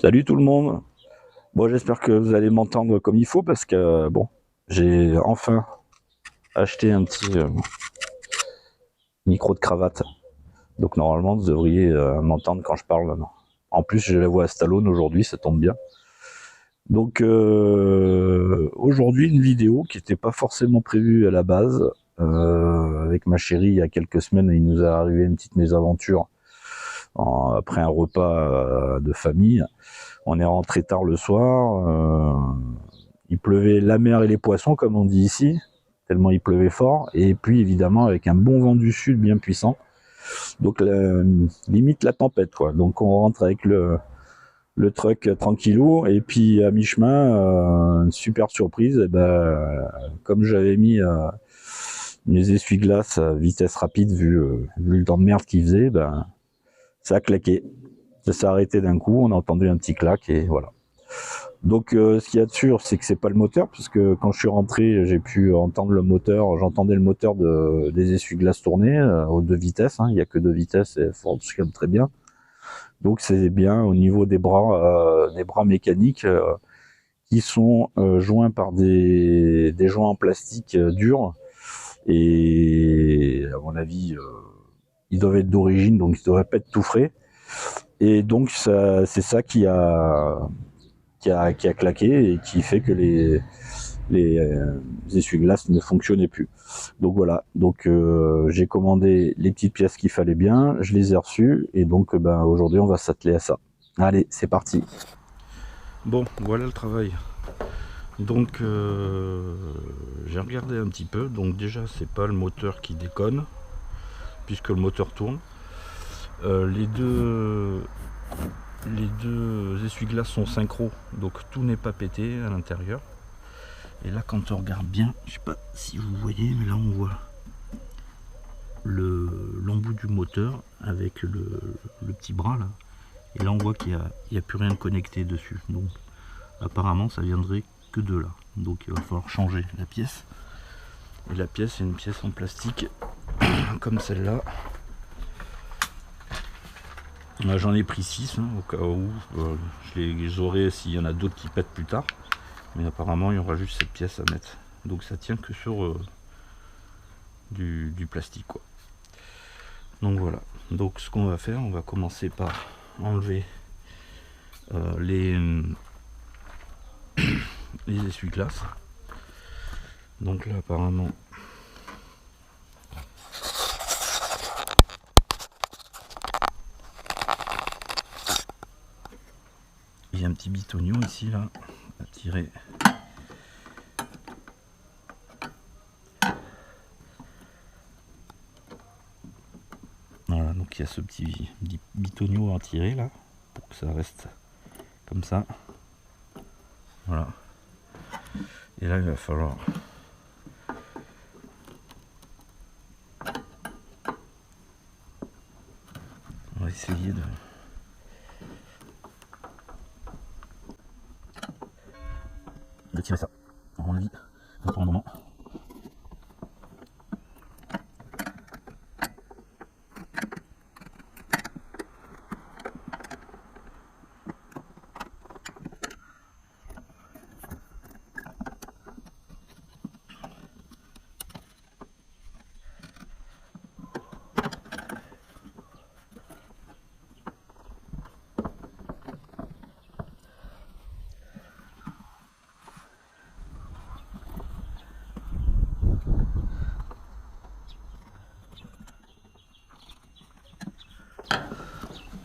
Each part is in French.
Salut tout le monde. Bon, j'espère que vous allez m'entendre comme il faut parce que bon, j'ai enfin acheté un petit micro de cravate. Donc normalement, vous devriez m'entendre quand je parle. En plus, j'ai la voix à Stallone aujourd'hui, ça tombe bien. Donc aujourd'hui, une vidéo qui n'était pas forcément prévue à la base. Avec ma chérie, il y a quelques semaines, il nous est arrivé une petite mésaventure après un repas de famille. On est rentré tard le soir. Il pleuvait la mer et les poissons, comme on dit ici, tellement il pleuvait fort. Et puis évidemment avec un bon vent du sud bien puissant. Donc limite la tempête, quoi. Donc on rentre avec le truck tranquillou. Et puis à mi-chemin, une super surprise. Et comme j'avais mis mes essuie-glaces à vitesse rapide, vu le temps de merde qu'il faisait, ça a claqué. Ça s'est arrêté d'un coup, on a entendu un petit clac et voilà. Donc ce qu'il y a de sûr, c'est que c'est pas le moteur, parce que quand je suis rentré, j'ai pu entendre le moteur, j'entendais le moteur des essuie-glaces tourner aux deux vitesses, hein, il n'y a que deux vitesses et ça fonctionne très bien. Donc c'est bien au niveau des bras mécaniques qui sont joints par des joints en plastique durs, et à mon avis, ils doivent être d'origine, donc ils ne devraient pas être tout frais. Et donc c'est ça qui a claqué et qui fait que les essuie-glaces ne fonctionnaient plus. Donc voilà, donc j'ai commandé les petites pièces qu'il fallait bien, je les ai reçues et donc aujourd'hui on va s'atteler à ça. Allez, c'est parti. Bon, voilà le travail. Donc, j'ai regardé un petit peu. Donc déjà, c'est pas le moteur qui déconne, puisque le moteur tourne. Les deux essuie-glaces sont synchro, donc tout n'est pas pété à l'intérieur. Et là, quand on regarde bien, je sais pas si vous voyez, mais là on voit l'embout du moteur avec le petit bras là. Et là, on voit qu'il n'y a plus rien de connecté dessus. Donc, apparemment, ça viendrait que de là. Donc, il va falloir changer la pièce. Et la pièce, c'est une pièce en plastique comme celle-là. J'en ai pris 6 au cas où je les aurai s'il y en a d'autres qui pètent plus tard. Mais apparemment, il y aura juste cette pièce à mettre. Donc, ça tient que sur du plastique, quoi. Donc voilà. Donc, ce qu'on va faire, on va commencer par enlever les essuie-glaces. Donc là, apparemment, il y a un petit bitonio ici, là, à tirer. Voilà, donc il y a ce petit bitonio à tirer là, pour que ça reste comme ça. Voilà. Et là, il va falloir on va essayer de tirer ça. À mon avis, pour le moment.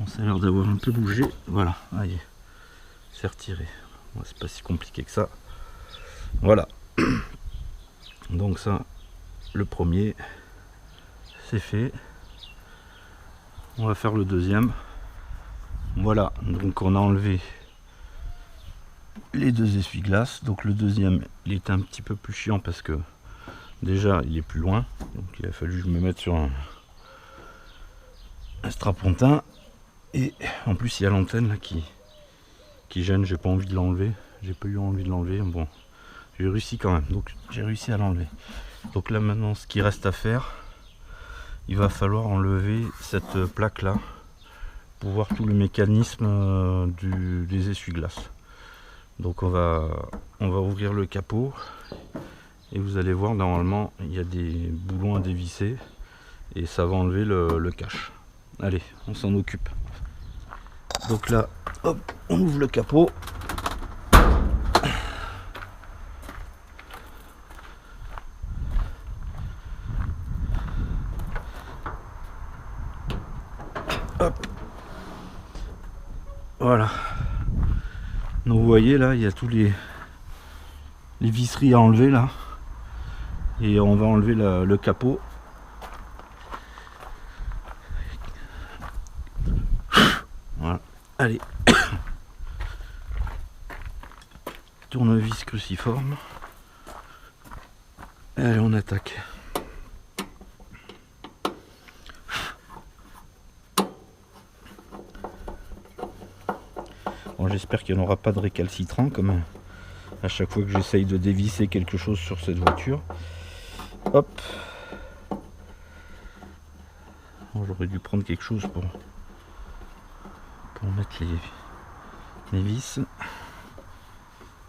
Bon, ça a l'air d'avoir un peu bougé. Voilà, allez, c'est retiré. Bon, c'est pas si compliqué que ça. Voilà. Donc ça, le premier, c'est fait. On va faire le deuxième. Voilà, donc on a enlevé les deux essuie-glaces. Donc le deuxième, il est un petit peu plus chiant parce que déjà il est plus loin. Donc il a fallu que je me mette sur un strapontin. Et en plus il y a l'antenne là qui gêne, j'ai pas envie de l'enlever. J'ai pas eu envie de l'enlever. Bon, j'ai réussi quand même. Donc j'ai réussi à l'enlever. Donc là maintenant ce qui reste à faire, il va falloir enlever cette plaque là pour voir tout le mécanisme des essuie-glaces. Donc on va ouvrir le capot et vous allez voir, normalement il y a des boulons à dévisser et ça va enlever le cache. Allez, on s'en occupe. Donc là, hop, on ouvre le capot. Hop. Voilà. Donc vous voyez là, il y a tous les visseries à enlever là. Et on va enlever le capot. Voilà. Allez. Tournevis cruciforme. Allez, on attaque. Bon, j'espère qu'il n'y en aura pas de récalcitrant comme à chaque fois que j'essaye de dévisser quelque chose sur cette voiture. Hop. Bon, j'aurais dû prendre quelque chose pour mettre les vis.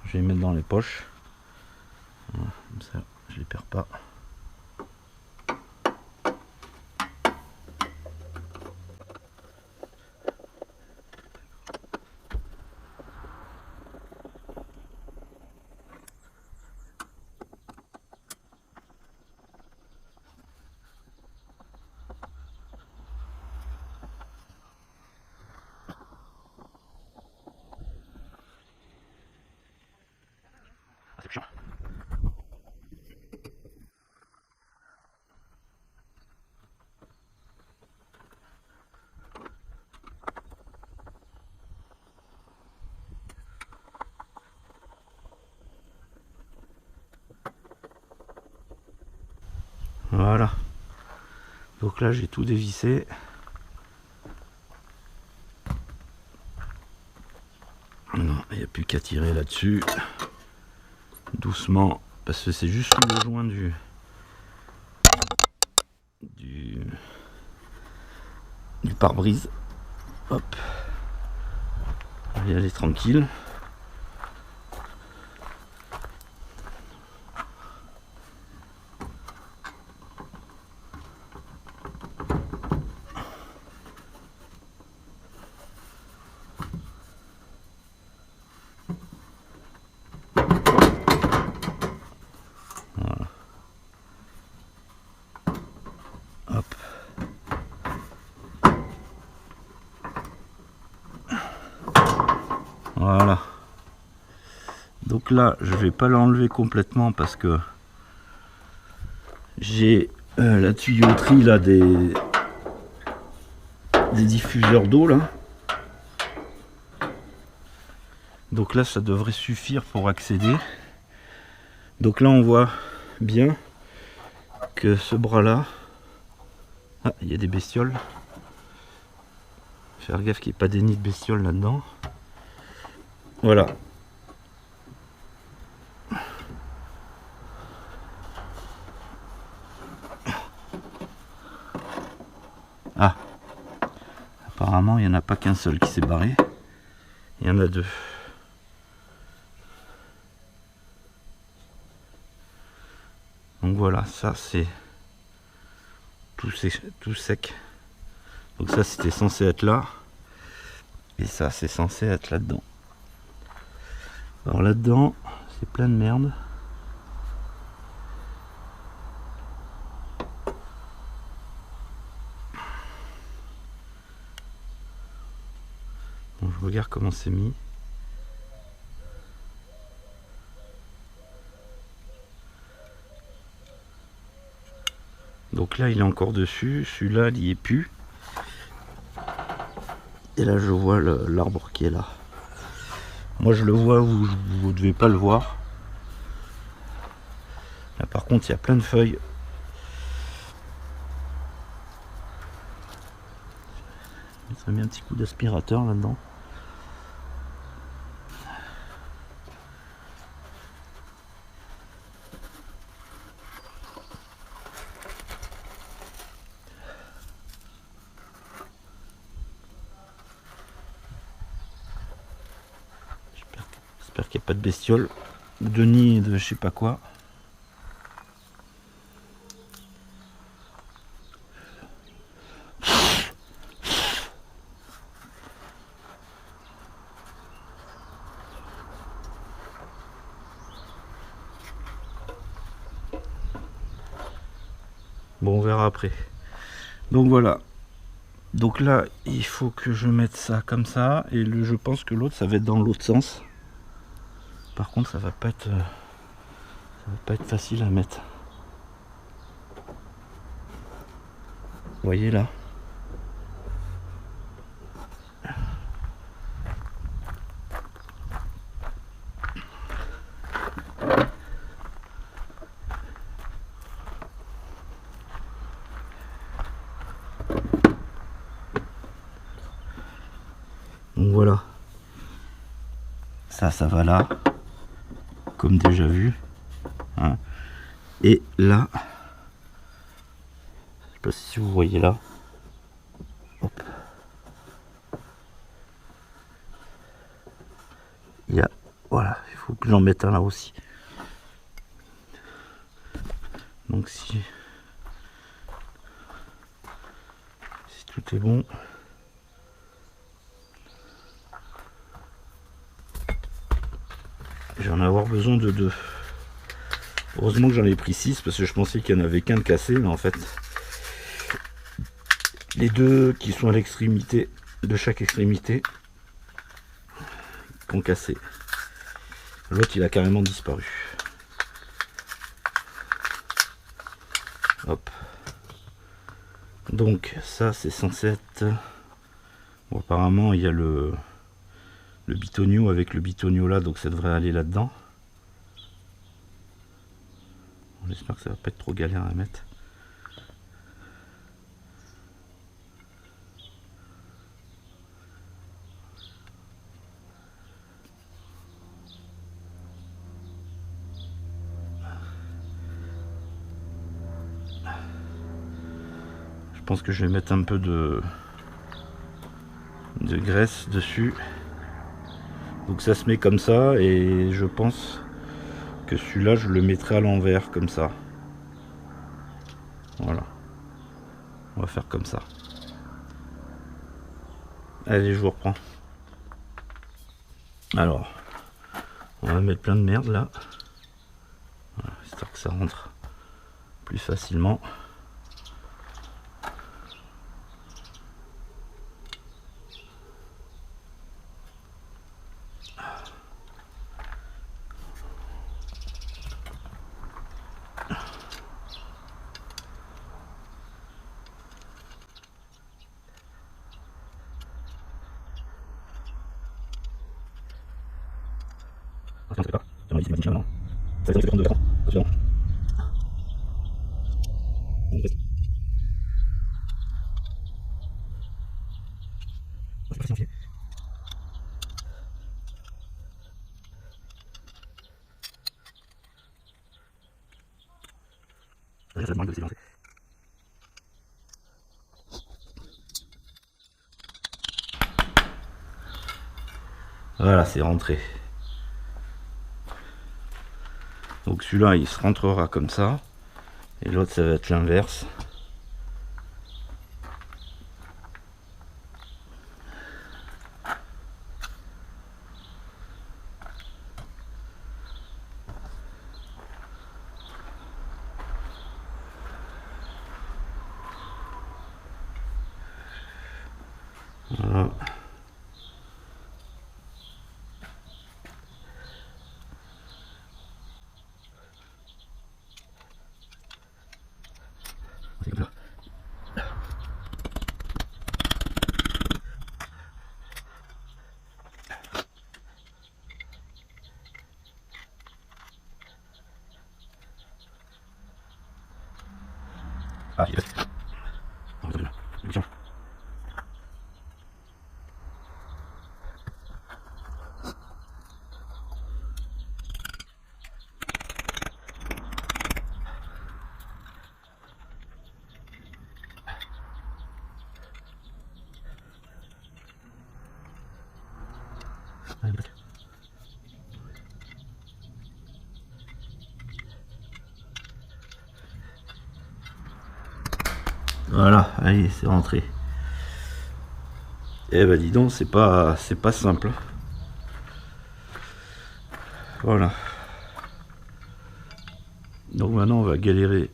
Je vais les mettre dans les poches. Voilà, comme ça, je les perds pas. C'est chiant. Voilà. Donc là j'ai tout dévissé. Non, il n'y a plus qu'à tirer là-dessus. Doucement. Parce que c'est juste le joint du pare-brise. Hop. On va y aller tranquille. Voilà. Hop. Voilà. Donc là, je vais pas l'enlever complètement parce que j'ai la tuyauterie là des diffuseurs d'eau là. Donc là, ça devrait suffire pour accéder. Donc là, on voit bien que ce bras là, ah, il y a des bestioles. Faire gaffe qu'il n'y ait pas des nids de bestioles là-dedans. Voilà. Ah, apparemment il n'y en a pas qu'un seul qui s'est barré, il y en a deux. Donc voilà, ça c'est tout sec. Donc ça c'était censé être là, et ça c'est censé être là-dedans. Alors là-dedans c'est plein de merde. Bon, je regarde comment c'est mis. Donc là il est encore dessus, celui-là il n'y est plus. Et là je vois l'arbre qui est là. Moi je le vois, vous ne devez pas le voir. Là par contre il y a plein de feuilles. Ça met un petit coup d'aspirateur là-dedans. J'espère qu'il n'y a pas de bestioles, de nid, de je sais pas quoi. Bon, on verra après. Donc voilà. Donc là, il faut que je mette ça comme ça. Et je pense que l'autre, ça va être dans l'autre sens. Par contre, ça va pas être facile à mettre. Vous voyez là? Donc voilà. Ça va là. Comme déjà vu. Hein. Et là, je sais pas si vous voyez là. Hop. Il y a, voilà, il faut que j'en mette un là aussi. Donc si tout est bon, je vais en avoir besoin de 2. Heureusement que j'en ai pris 6 parce que je pensais qu'il n'y en avait qu'un de cassé, mais en fait les 2 qui sont à l'extrémité de chaque extrémité ont cassé. L'autre il a carrément disparu. Hop. Donc ça c'est censé être... Bon, apparemment il y a le bitonio avec le bitonio là, donc ça devrait aller là-dedans. J'espère que ça va pas être trop galère à mettre. Je pense que je vais mettre un peu de graisse dessus. Donc ça se met comme ça et je pense que celui-là je le mettrai à l'envers comme ça. Voilà. On va faire comme ça. Allez, je vous reprends. Alors, on va mettre plein de merde là. Voilà, histoire que ça rentre plus facilement. Voilà, c'est rentré. Donc celui-là, il se rentrera comme ça. Et l'autre, ça va être l'inverse. Voilà. Ah, il est passé. Voilà, allez, c'est rentré. Eh ben dis donc, c'est pas simple. Voilà. Donc maintenant on va galérer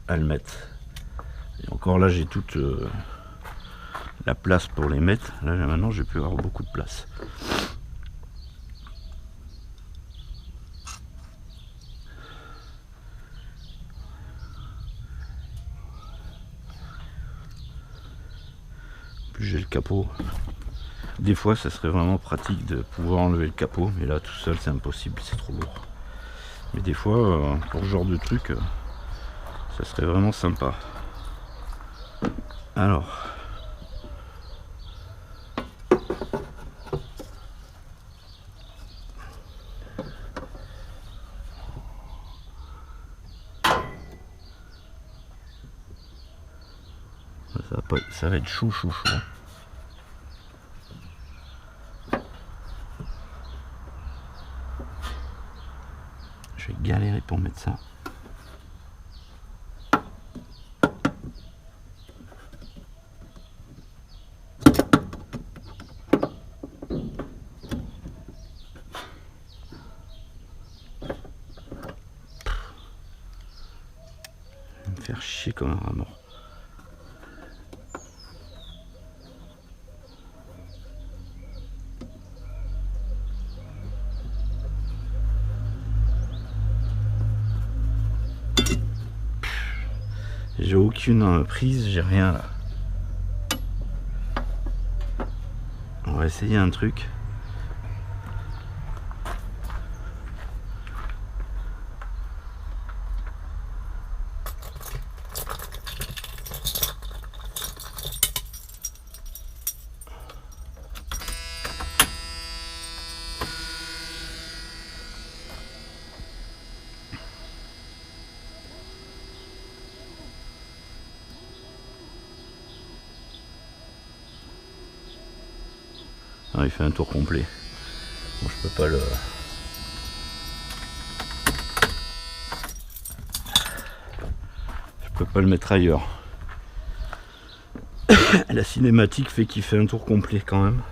à le mettre. Et encore là j'ai toute la place pour les mettre. Là maintenant je vais plus avoir beaucoup de place. Plus j'ai le capot. Des fois ça serait vraiment pratique de pouvoir enlever le capot, mais là tout seul c'est impossible, c'est trop lourd. Mais des fois pour ce genre de truc ça serait vraiment sympa. Alors ça va être chaud. Je vais galérer pour mettre ça. Je vais me faire chier comme un rat mort. J'ai aucune prise, j'ai rien là. On va essayer un truc. Ah, il fait un tour complet. Bon, je peux pas le... Je peux pas le mettre ailleurs. La cinématique fait qu'il fait un tour complet quand même.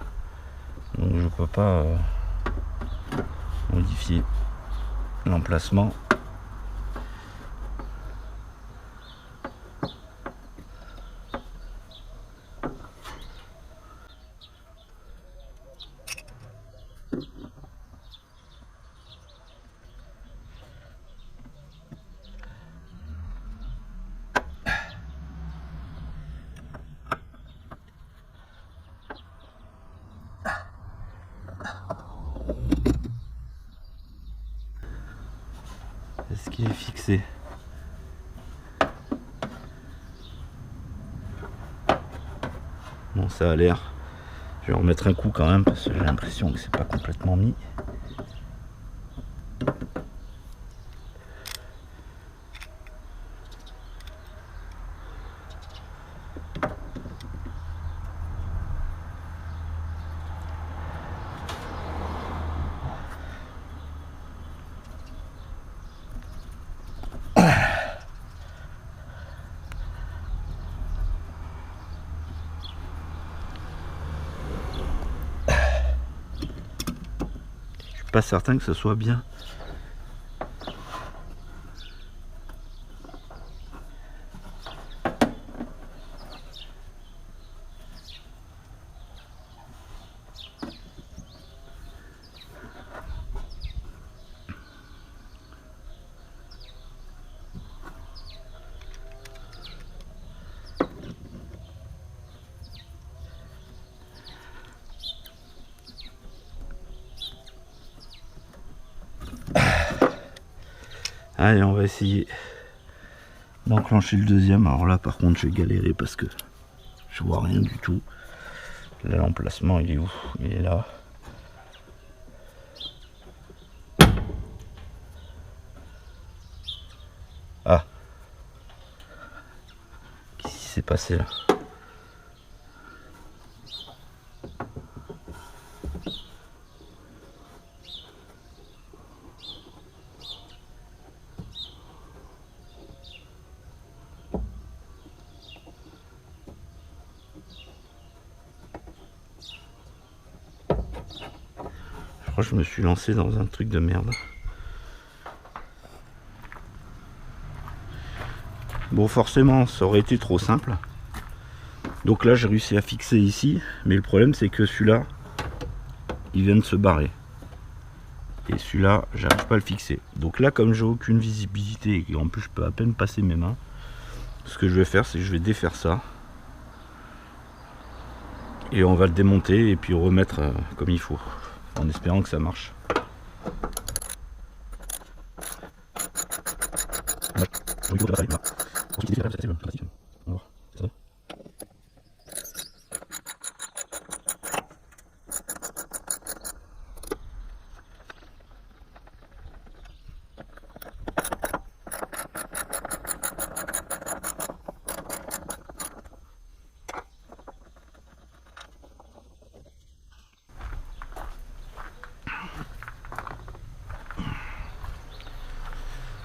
Donc je peux pas modifier l'emplacement. Est-ce qu'il est fixé? Bon, ça a l'air. Je vais en remettre un coup quand même parce que j'ai l'impression que c'est pas complètement mis. Pas certain que ce soit bien. Allez, on va essayer d'enclencher le deuxième. Alors là, par contre, je vais galérer parce que je vois rien du tout. Là, l'emplacement, il est où? Il est là. Ah. Qu'est-ce qui s'est passé là? crois que je me suis lancé dans un truc de merde. Bon, forcément, ça aurait été trop simple. Donc là, j'ai réussi à fixer ici. Mais le problème, c'est que celui-là, il vient de se barrer. Et celui-là, j'arrive pas à le fixer. Donc là, comme j'ai aucune visibilité et en plus, je peux à peine passer mes mains, ce que je vais faire, c'est que je vais défaire ça. Et on va le démonter et puis remettre comme il faut. En espérant que ça marche.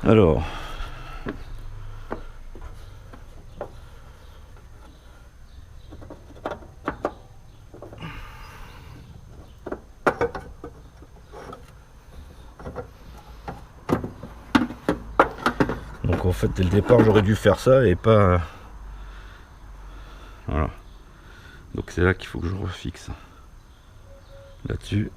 Alors, donc en fait dès le départ j'aurais dû faire ça et pas voilà. Donc c'est là qu'il faut que je refixe là-dessus.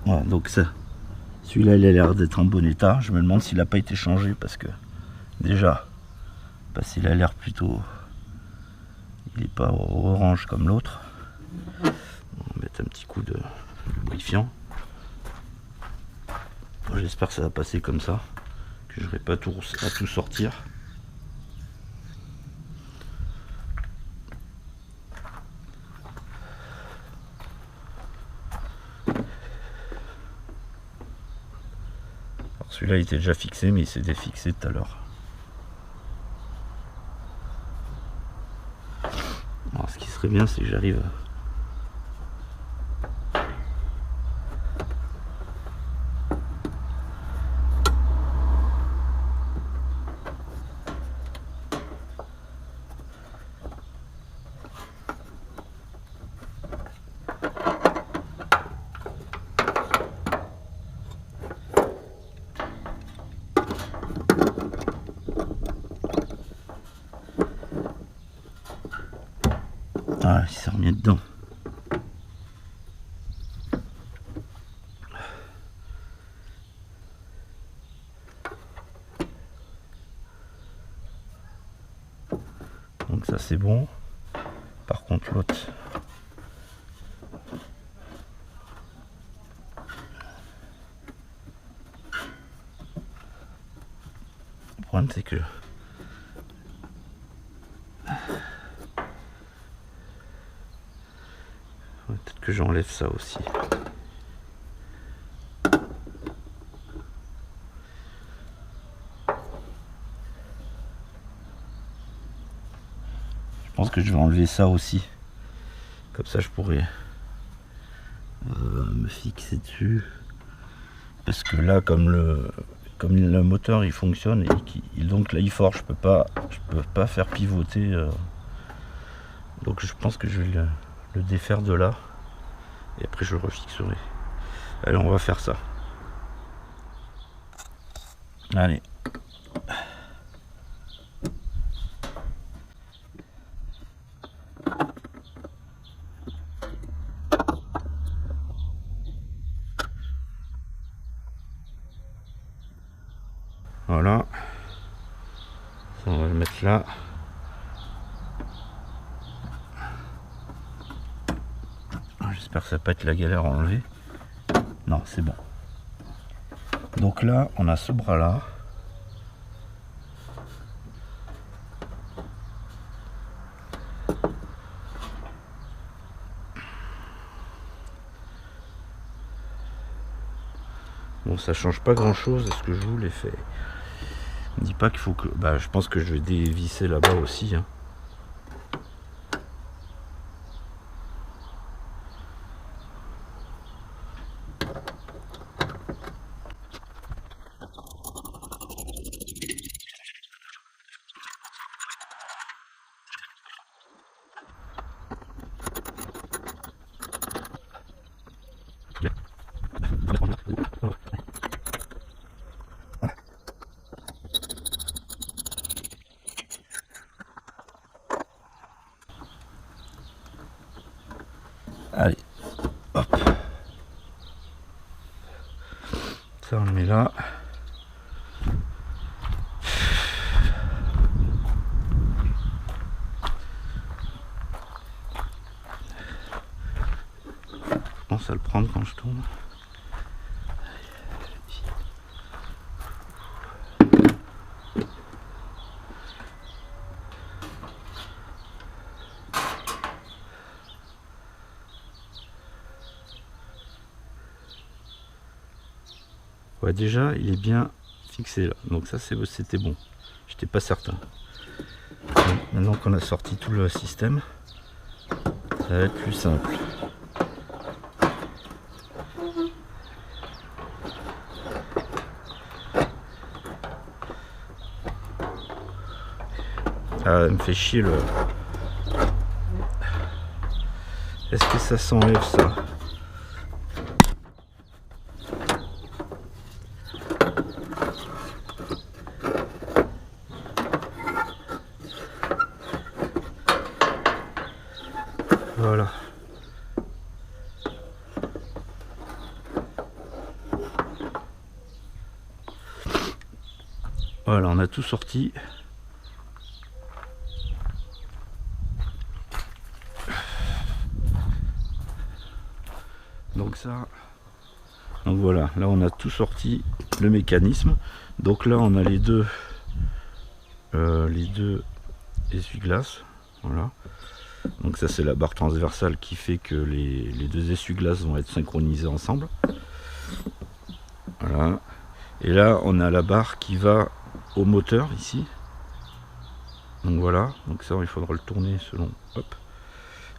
Voilà, donc ça, celui-là il a l'air d'être en bon état. Je me demande s'il n'a pas été changé parce que déjà, parce qu'il a l'air plutôt, il n'est pas orange comme l'autre. On va mettre un petit coup de lubrifiant. J'espère que ça va passer comme ça, que je n'aurai pas à tout sortir. Celui-là il était déjà fixé mais il s'est défixé tout à l'heure. Alors ce qui serait bien c'est que j'arrive ah, il s'est remis dedans. Donc ça c'est bon. Par contre l'autre, le problème c'est que peut-être que j'enlève ça aussi. Je pense que je vais enlever ça aussi. Comme ça je pourrais me fixer dessus. Parce que là comme le moteur il fonctionne et donc là il force, je peux pas faire pivoter. Donc je pense que je vais le défaire de là. Et après je le refixerai. Allez, on va faire ça. Allez. Voilà. Ça, on va le mettre là. J'espère que ça va pas être la galère à enlever. Non, c'est bon. Donc là, on a ce bras là. ça change pas grand chose à ce que je voulais faire. Ne dis pas qu'il faut que... Bah, je pense que je vais dévisser là-bas aussi. Hein. Allez, hop. Ça on le met là. Je pense à le prendre quand je tourne. Ouais, déjà il est bien fixé là, donc ça c'était bon, j'étais pas certain. Donc, maintenant qu'on a sorti tout le système, ça va être plus simple. Ah, elle me fait chier le... Est-ce que ça s'enlève ça? Voilà. Voilà, on a tout sorti. Donc ça, donc voilà, là on a tout sorti, le mécanisme. Donc là on a les deux essuie-glaces. Voilà. Donc ça c'est la barre transversale qui fait que les deux essuie-glaces vont être synchronisés ensemble. Voilà. Et là on a la barre qui va au moteur ici. Donc voilà, donc ça il faudra le tourner selon. Hop.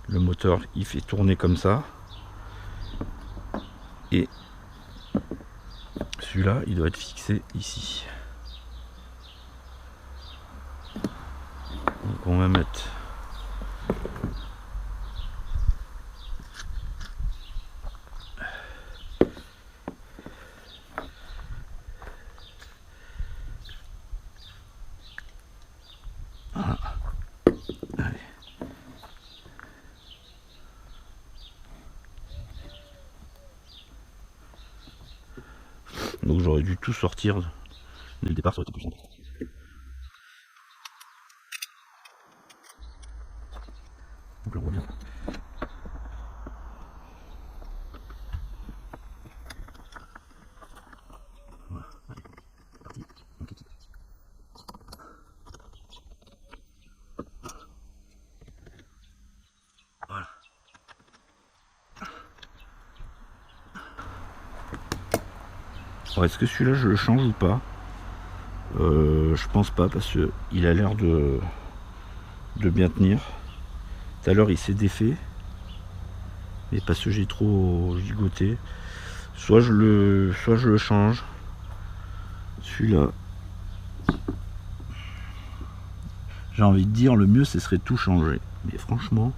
Le moteur il fait tourner comme ça. Et celui-là il doit être fixé ici. Donc on va mettre voilà. Allez. Donc j'aurais dû tout sortir dès le départ, ça aurait été plus simple. Donc là on revient. Voilà, allez, parti. Okay. Voilà. Est-ce que celui-là je le change ou pas? Je pense pas parce que il a l'air de bien tenir. Tout à l'heure il s'est défait, mais parce que j'ai trop gigoté. Soit je le change. Celui-là, j'ai envie de dire le mieux ce serait tout changer. Mais franchement,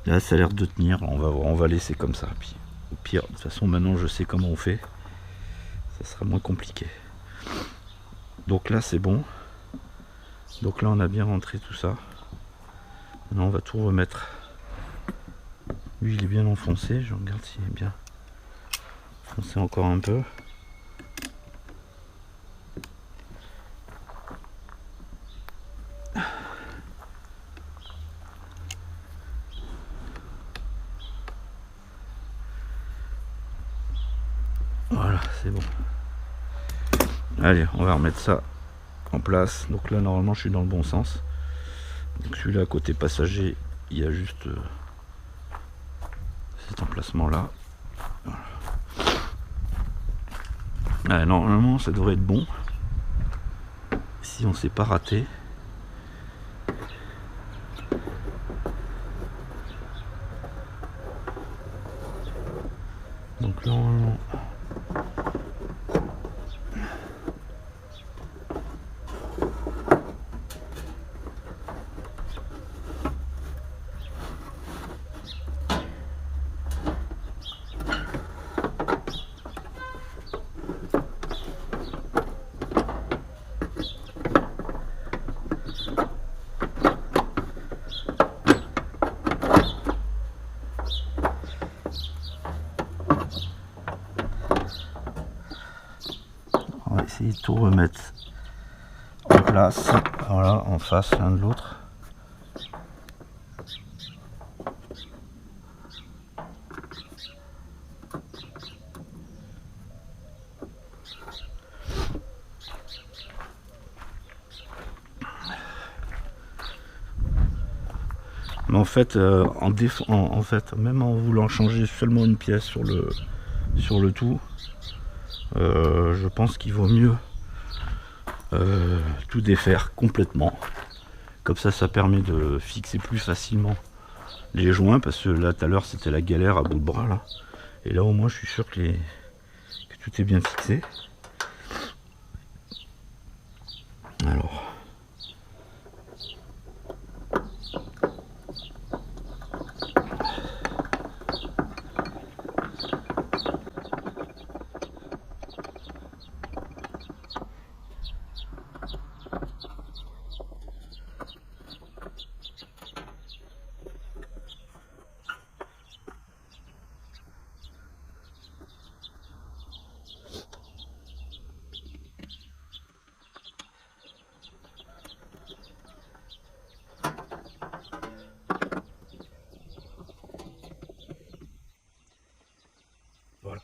là ça a l'air de tenir. On va laisser comme ça. Puis au pire, de toute façon maintenant je sais comment on fait. Ça sera moins compliqué. Donc là c'est bon. Donc là on a bien rentré tout ça. Maintenant on va tout remettre. Lui il est bien enfoncé. Je regarde s'il est bien enfoncé encore un peu. Voilà, c'est bon. Allez, on va remettre ça en place. Donc là normalement je suis dans le bon sens. Donc celui-là côté passager, il y a juste cet emplacement là. Ouais, normalement ça devrait être bon. Si on s'est pas raté. Donc normalement. On va essayer de tout remettre en place, voilà, en face l'un de l'autre. Mais en fait, en fait, même en voulant changer seulement une pièce sur le tout, je pense qu'il vaut mieux tout défaire complètement. Comme ça permet de fixer plus facilement les joints, parce que là tout à l'heure c'était la galère à bout de bras là. Et là au moins je suis sûr que tout est bien fixé. Alors. Voilà.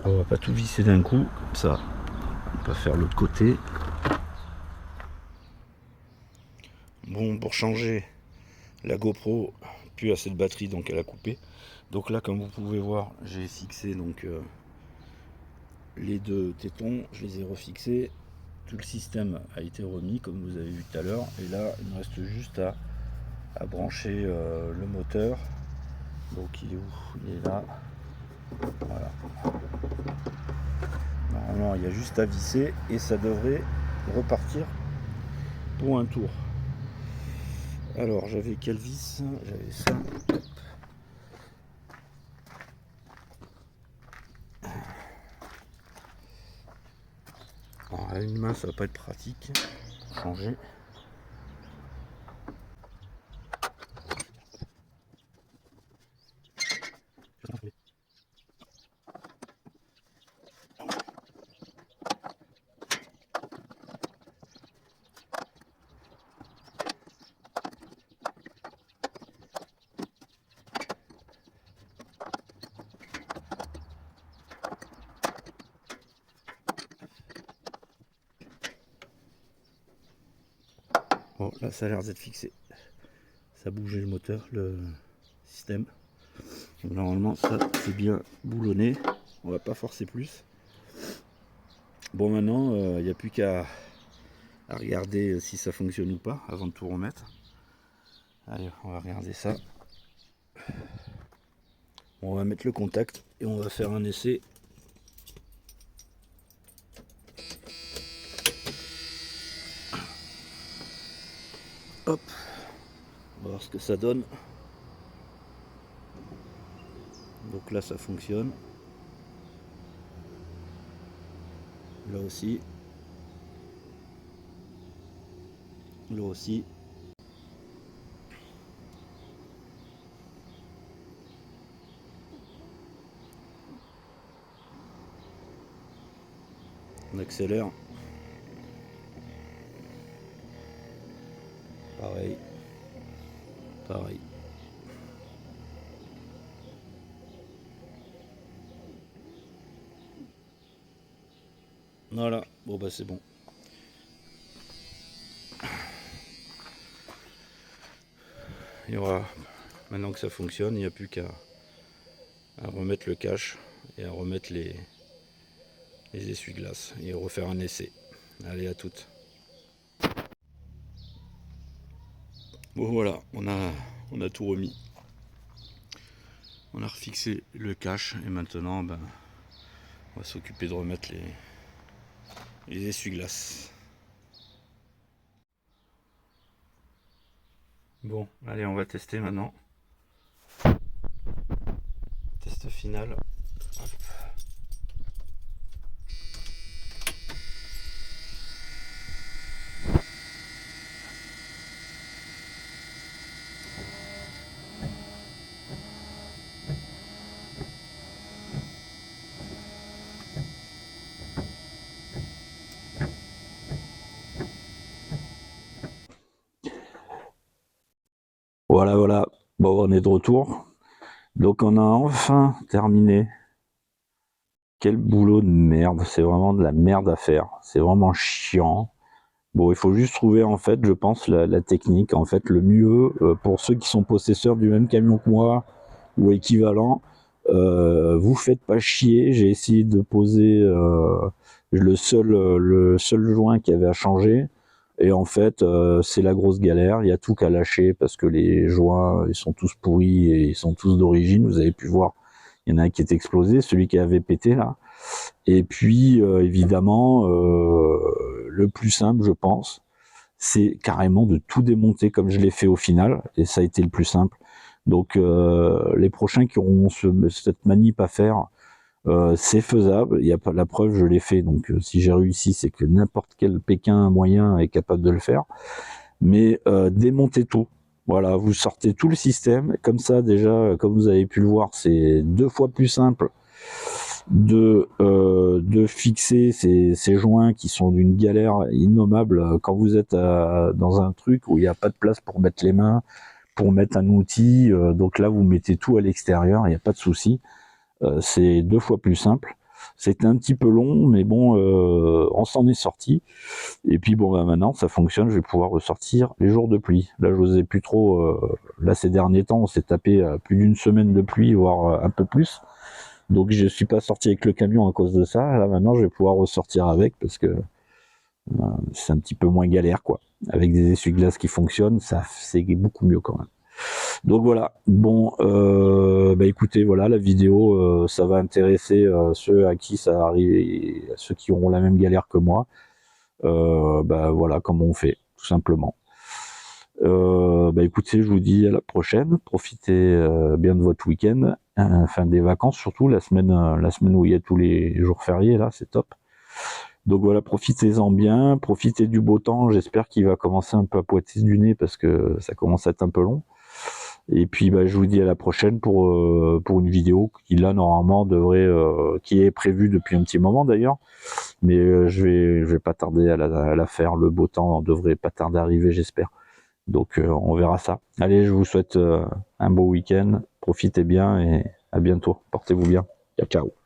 On va pas tout visser d'un coup, comme ça on va faire l'autre côté. Bon, pour changer, la GoPro plus assez de batterie, donc elle a coupé. Donc là, comme vous pouvez voir, j'ai fixé donc les deux tétons, je les ai refixés. Tout le système a été remis comme vous avez vu tout à l'heure. Et là, il me reste juste à brancher le moteur. Donc il est où? Il est là. Voilà. Normalement, il y a juste à visser et ça devrait repartir pour un tour. Alors, j'avais quelle vis? J'avais ça. Alors, à une main, ça va pas être pratique. Changer. Bon, là, ça a l'air d'être fixé. Ça a bougé le moteur, le système. Donc, normalement, ça, c'est bien boulonné. On va pas forcer plus. Bon, maintenant, il n'y a plus qu'à regarder si ça fonctionne ou pas avant de tout remettre. Allez, on va regarder ça. Bon, on va mettre le contact et on va faire un essai. Hop, on va voir ce que ça donne. Donc là, ça fonctionne. Là aussi. Là aussi. On accélère. Pareil. Pareil. Voilà. Bon bah c'est bon. il y aura, maintenant que ça fonctionne, il n'y a plus qu'à remettre le cache et à remettre les essuie-glaces et refaire un essai. Allez, à toutes. Bon voilà, on a tout remis. On a refixé le cache et maintenant on va s'occuper de remettre les essuie-glaces. Bon, allez, on va tester maintenant. Test final. Hop. Voilà. Bon, on est de retour. Donc on a enfin terminé. Quel boulot de merde. C'est vraiment de la merde à faire. C'est vraiment chiant. Bon, il faut juste trouver, en fait, je pense, la technique. En fait, le mieux, pour ceux qui sont possesseurs du même camion que moi, ou équivalent, vous faites pas chier. J'ai essayé de poser le seul joint qu'il y avait à changer. Et en fait, c'est la grosse galère. Il y a tout qu'à lâcher parce que les joints, ils sont tous pourris et ils sont tous d'origine. Vous avez pu voir, il y en a un qui est explosé, celui qui avait pété là. Et puis, évidemment, le plus simple, je pense, c'est carrément de tout démonter comme je l'ai fait au final. Et ça a été le plus simple. Donc, les prochains qui auront cette manip à faire, c'est faisable. Il y a pas la preuve, je l'ai fait. Donc, si j'ai réussi, c'est que n'importe quel Pékin moyen est capable de le faire. Mais démontez tout. Voilà, vous sortez tout le système. Comme ça, déjà, comme vous avez pu le voir, c'est 2 fois plus simple de fixer ces joints qui sont d'une galère innommable quand vous êtes dans un truc où il n'y a pas de place pour mettre les mains, pour mettre un outil. Donc là, vous mettez tout à l'extérieur, il n'y a pas de souci. C'est 2 fois plus simple. C'était un petit peu long, mais bon, on s'en est sorti. Et puis bon, maintenant, ça fonctionne. Je vais pouvoir ressortir les jours de pluie. Là, je n'osais plus trop. Là, ces derniers temps, on s'est tapé plus d'une semaine de pluie, voire un peu plus. Donc, je suis pas sorti avec le camion à cause de ça. Là, maintenant, je vais pouvoir ressortir avec parce que c'est un petit peu moins galère, quoi. Avec des essuie-glaces qui fonctionnent, ça, c'est beaucoup mieux quand même. Donc voilà, bon, écoutez, voilà, la vidéo, ça va intéresser ceux à qui ça arrive, ceux qui auront la même galère que moi. Voilà comment on fait, tout simplement. Écoutez, je vous dis à la prochaine. Profitez bien de votre week-end, fin des vacances surtout, la semaine où il y a tous les jours fériés, là, c'est top. Donc voilà, profitez-en bien, profitez du beau temps. J'espère qu'il va commencer un peu à pointer du nez parce que ça commence à être un peu long. Et puis je vous dis à la prochaine pour une vidéo qui là normalement devrait qui est prévue depuis un petit moment d'ailleurs, mais je vais pas tarder à la faire. Le beau temps devrait pas tarder à arriver, j'espère. Donc on verra ça. Allez, je vous souhaite un beau week-end, profitez bien et à bientôt. Portez-vous bien. Ciao.